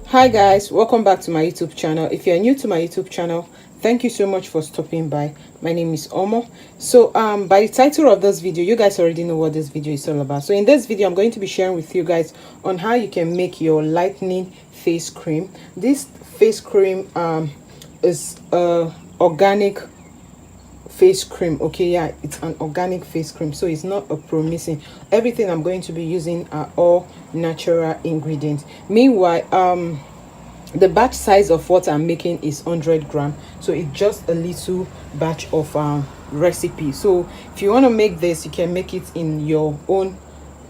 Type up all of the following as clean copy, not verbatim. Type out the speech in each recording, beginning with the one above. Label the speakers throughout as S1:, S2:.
S1: Hi guys, welcome back to my YouTube channel. If you're new to my YouTube channel, thank you so much for stopping by. My name is Omo. So by the title of this video, you guys already know what this video is all about. So in this video, I'm going to be sharing with you guys on how you can make your lightening face cream. This face cream is organic face cream. Okay, yeah, it's an organic face cream, so it's not a promising. Everything I'm going to be using are all natural ingredients. Meanwhile, the batch size of what I'm making is 100 gram, so it's just a little batch of recipe. So if you want to make this, you can make it in your own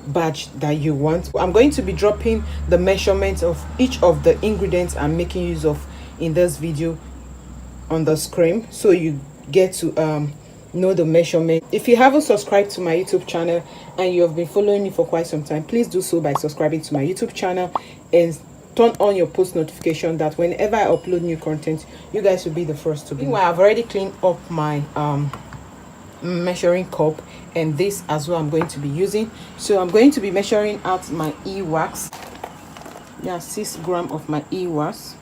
S1: batch that you want. I'm going to be dropping the measurements of each of the ingredients I'm making use of in this video on the screen, so you get to know the measurement. If you haven't subscribed to my YouTube channel and you have been following me for quite some time, please do so by subscribing to my YouTube channel and turn on your post notification, that whenever I upload new content, you guys will be the first to be. Meanwhile, I've already cleaned up my measuring cup, and this as well I'm going to be using. So I'm going to be measuring out my e-wax. Yeah, 6 grams of my e-wax.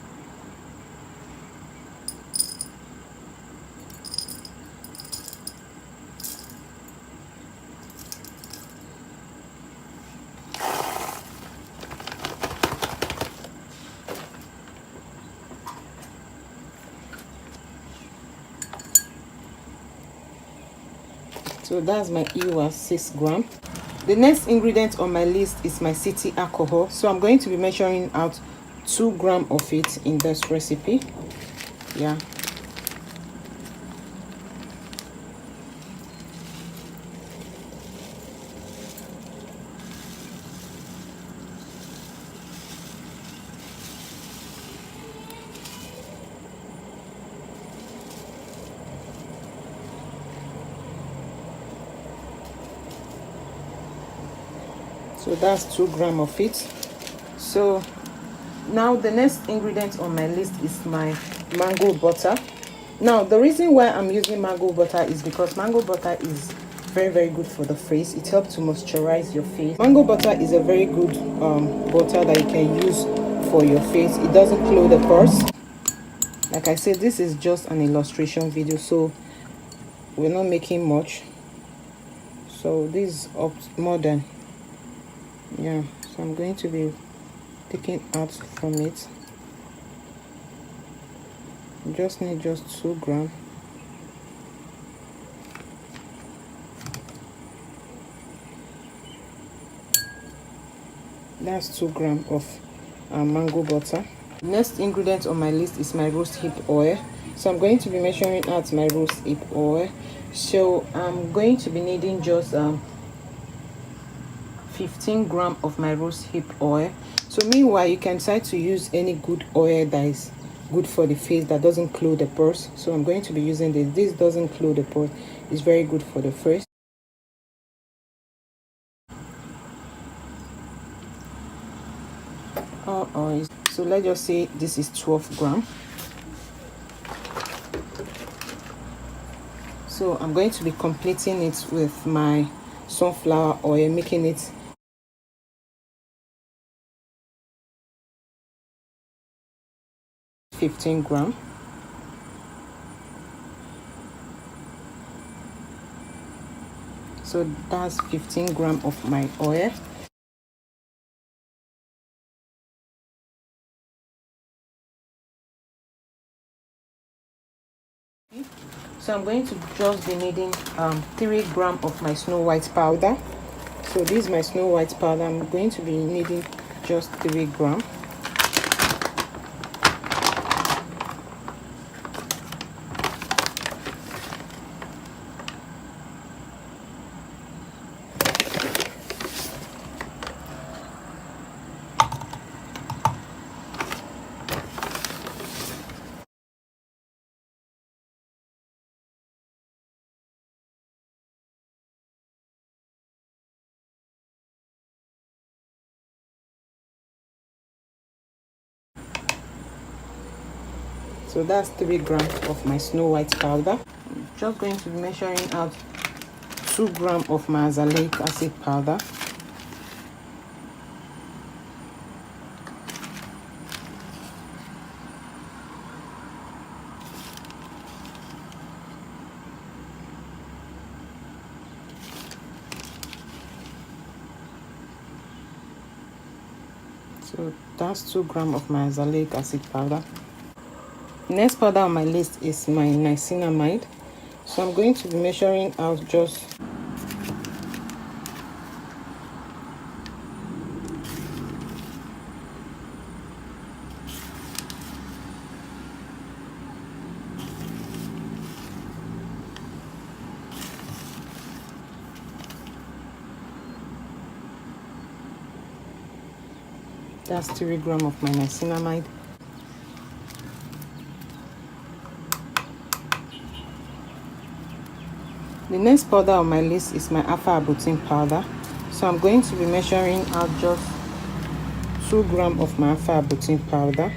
S1: So that's my e-wax, 6 grams. The next ingredient on my list is my city alcohol. So I'm going to be measuring out 2 grams of it in this recipe. Yeah. So that's 2 grams of it. So now the next ingredient on my list is my mango butter. Now the reason why I'm using mango butter is because mango butter is very good for the face. It helps to moisturize your face. Mango butter is a very good butter that you can use for your face. It doesn't clog the pores. Like I said, this is just an illustration video, so we're not making much. So this is up more than, yeah, so I'm going to be taking out from it. You just need just 2 grams. That's 2 grams of mango butter. Next ingredient on my list is my rose hip oil. So I'm going to be measuring out my rose hip oil. So I'm going to be needing just 15 grams of my rose hip oil. So meanwhile, you can decide to use any good oil that is good for the face, that doesn't clog the pores. So I'm going to be using this. This doesn't clog the pores. It's very good for the face. So let's just say this is 12 grams. So I'm going to be completing it with my sunflower oil, making it 15 grams. So that's 15 grams of my oil. So I'm going to just be needing 3 grams of my snow white powder. So this is my snow white powder. I'm going to be needing just 3 grams. So that's 3 grams of my snow white powder. I'm just going to be measuring out 2 grams of my azelaic acid powder. So that's 2 grams of my azelaic acid powder. Next powder on my list is my niacinamide. So I'm going to be measuring out just that's 3 grams of my niacinamide. The next powder on my list is my alpha-arbutin powder. So I'm going to be measuring out just 2 grams of my alpha-arbutin powder.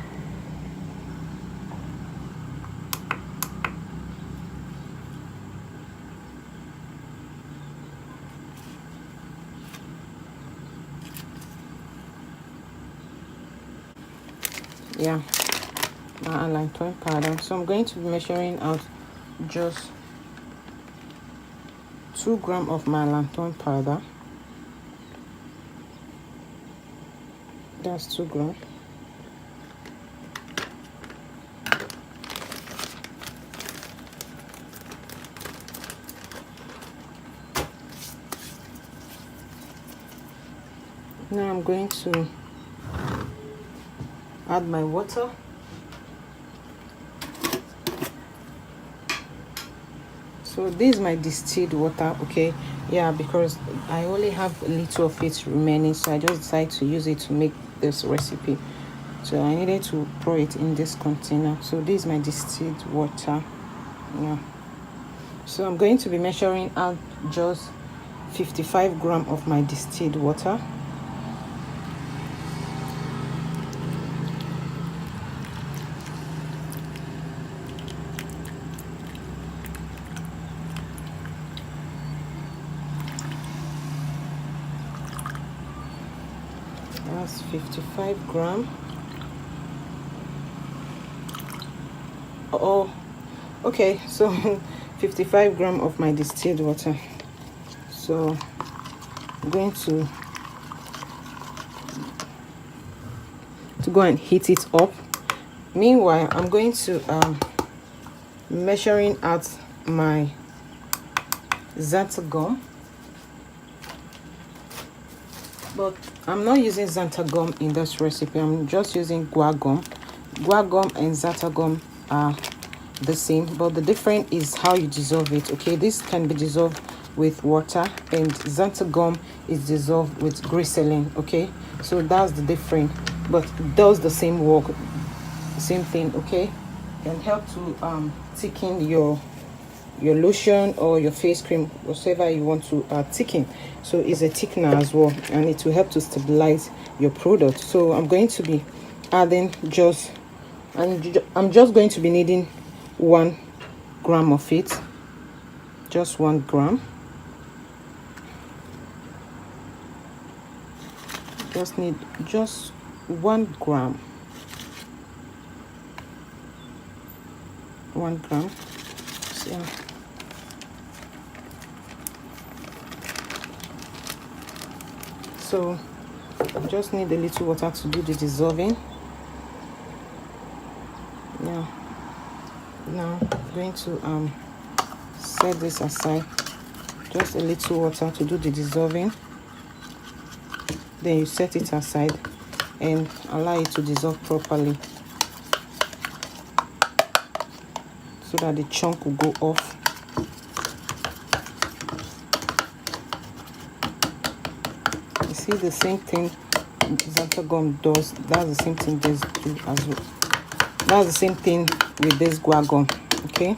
S1: Yeah, my lanthorn powder. So I'm going to be measuring out just 2 grams of my lanthorn powder. That's 2 grams. Now I'm going to add my water. So this is my distilled water, okay? Yeah, because I only have a little of it remaining, so I just decided to use it to make this recipe. So I needed to pour it in this container. So this is my distilled water. Yeah. So I'm going to be measuring out just 55 grams of my distilled water. That's 55 grams. Oh, okay, so 55 grams of my distilled water. So I'm going to go and heat it up. Meanwhile, I'm going to measuring out my xanthan gum, but I'm not using xanthan gum in this recipe. I'm just using guar gum. Guar gum and xanthan gum are the same, but the difference is how you dissolve it. Okay, this can be dissolved with water, and xanthan gum is dissolved with glycerin. Okay, so that's the difference, but it does the same work, same thing. Okay, can help to thicken your lotion or your face cream, whatever you want to thicken. So it's a thickener as well, and it will help to stabilize your product. So I'm going to be adding just, and I'm just going to be needing 1 gram of it, just 1 gram. Just need just 1 gram. 1 gram. So so I just need a little water to do the dissolving. Yeah, now I'm going to set this aside, just a little water to do the dissolving. Then you set it aside and allow it to dissolve properly so that the chunk will go off. You see the same thing xanthan gum does. That's the same thing this do as well. That's the same thing with this guar gum. Okay,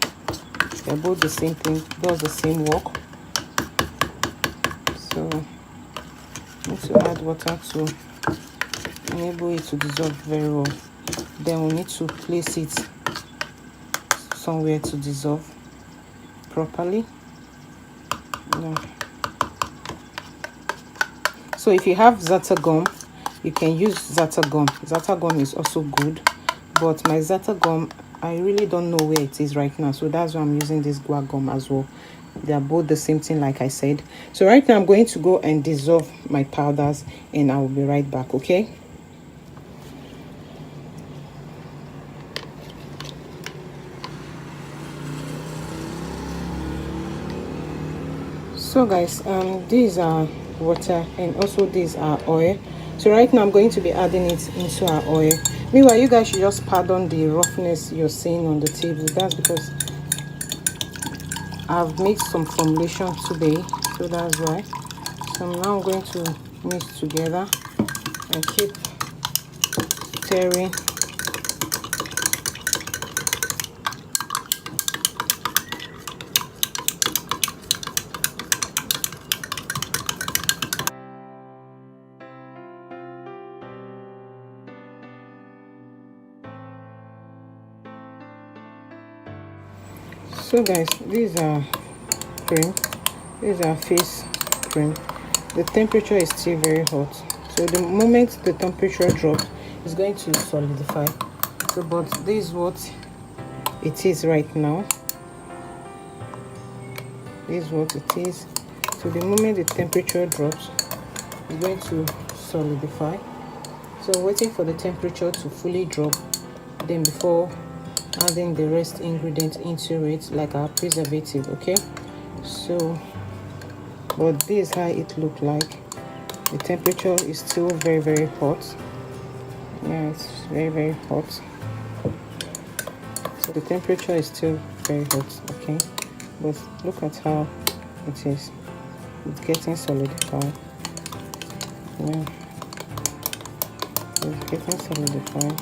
S1: they're both the same thing, does the same work. So need to add water to enable it to dissolve very well. Then we need to place it somewhere to dissolve properly. Yeah. So if you have xanthan gum, you can use xanthan gum. Xanthan gum is also good, but my xanthan gum, I really don't know where it is right now, so that's why I'm using this guar gum as well. They are both the same thing, like I said. So right now I'm going to go and dissolve my powders, and I will be right back. Okay, So guys, these are water and also these are oil. So right now I'm going to be adding it into our oil. Meanwhile, you guys should just pardon the roughness you're seeing on the table. That's because I've made some formulation today, so that's why. So now I'm going to mix together and keep stirring. So guys, these are cream, these are face cream. The temperature is still very hot, so the moment the temperature drops, it's going to solidify. So but this is what it is right now. This is what it is. So the moment the temperature drops, it's going to solidify. So waiting for the temperature to fully drop, then before adding the rest ingredients into it, like our preservative. Okay, so but this is how it look like. The temperature is still very hot. Yeah, it's very hot. So the temperature is still very hot. Okay, but look at how it is. It's getting solidified. Yeah, it's getting solidified.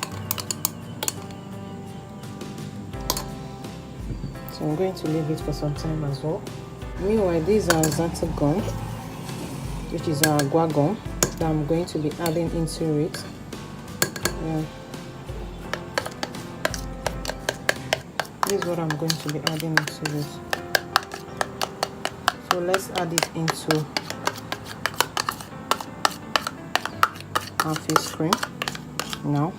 S1: So I'm going to leave it for some time as well. Meanwhile, these are xanthan gum, which is our guar gum, that I'm going to be adding into it. Yeah. This is what I'm going to be adding into it. So let's add it into our face cream now.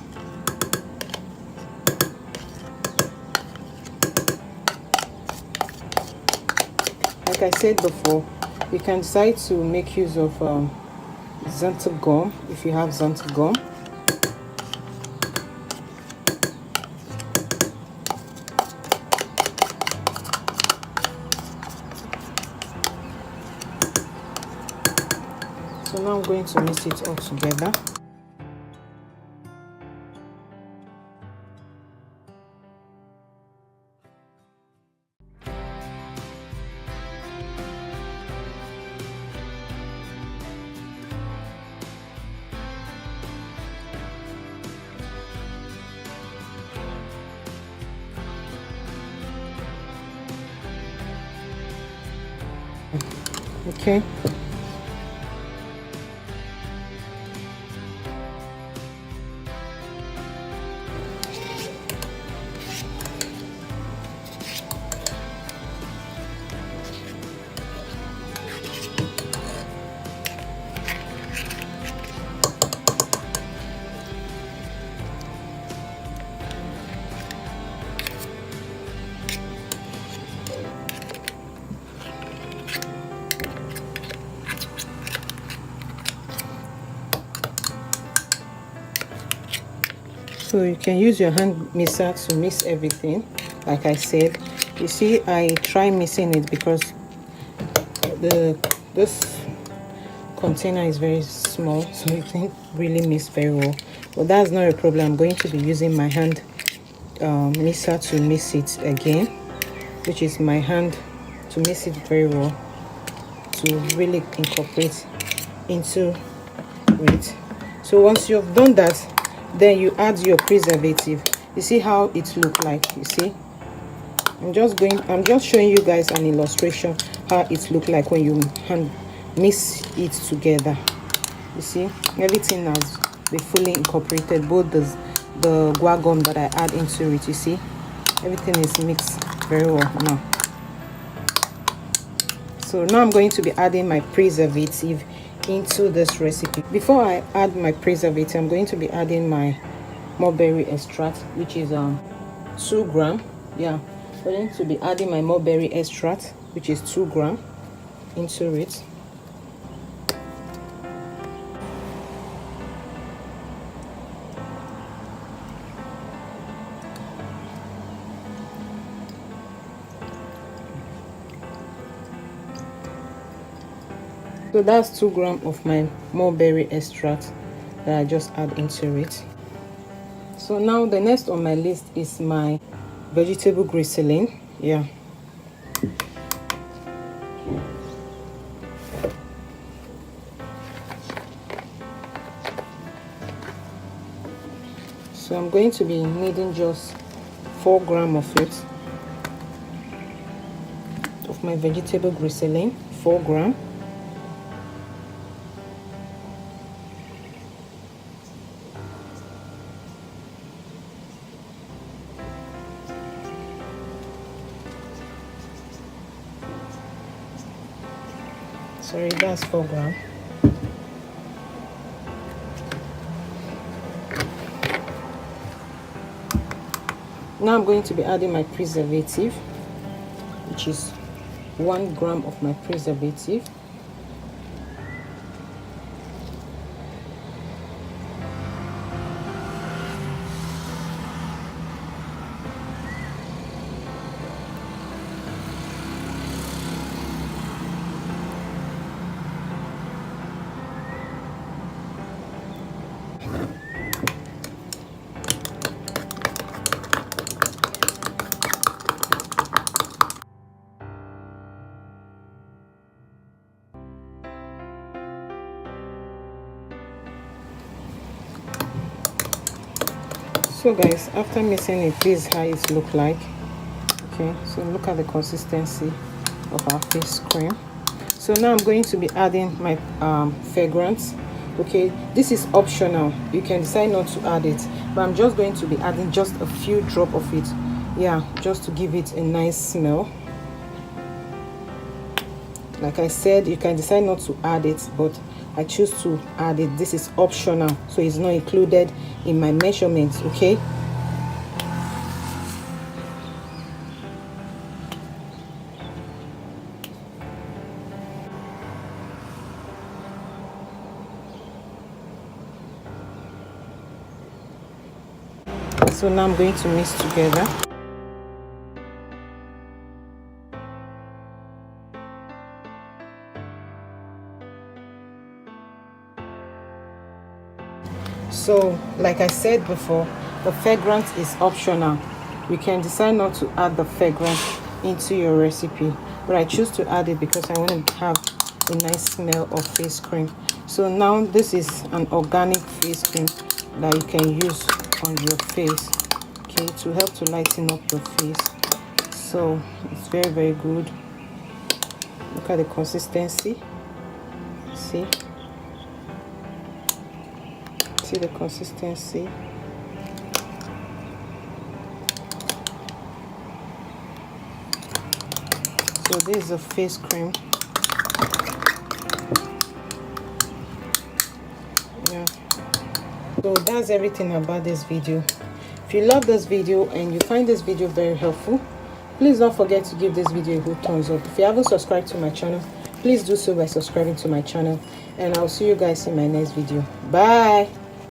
S1: Like I said before, you can decide to make use of xanthan gum if you have xanthan gum. So now I'm going to mix it all together. Okay. So you can use your hand mixer to mix everything. Like I said, you see, I try mixing it because this container is very small, so it didn't really mix very well. But that's not a problem. I'm going to be using my hand mixer to mix it again, which is my hand to mix it very well, to really incorporate into it. So once you've done that, then you add your preservative. You see how it look like. You see, I'm just showing you guys an illustration how it look like when you hand mix it together. You see, everything has been fully incorporated, both the guar gum that I add into it. You see, everything is mixed very well now. So now I'm going to be adding my preservative into this recipe. Before I add my preservative, I'm going to be adding my mulberry extract, which is 2 grams. Yeah, I'm going to be adding my mulberry extract, which is 2 grams, into it. So that's 2 grams of my mulberry extract that I just add into it. So now the next on my list is my vegetable glycerin. Yeah. So I'm going to be needing just 4 grams of it, of my vegetable glycerin, 4 grams. Sorry, that's 4 grams. Now I'm going to be adding my preservative, which is 1 gram of my preservative. So guys, after mixing it, this is how it looks like. Okay, so look at the consistency of our face cream. So now I'm going to be adding my fragrance. Okay, this is optional, you can decide not to add it, but I'm just going to be adding just a few drops of it. Yeah, just to give it a nice smell. Like I said, you can decide not to add it, but I choose to add it. This is optional, so it's not included in my measurements. Okay, so now I'm going to mix together. So like I said before, the fragrance is optional. You can decide not to add the fragrance into your recipe, but I choose to add it because I want to have a nice smell of face cream. So now this is an organic face cream that you can use on your face, okay, to help to lighten up your face. So it's very good. Look at the consistency. See the consistency. So this is a face cream. Yeah, so that's everything about this video. If you love this video and you find this video very helpful, please don't forget to give this video a good thumbs up. If you haven't subscribed to my channel, please do so by subscribing to my channel, and I'll see you guys in my next video. Bye.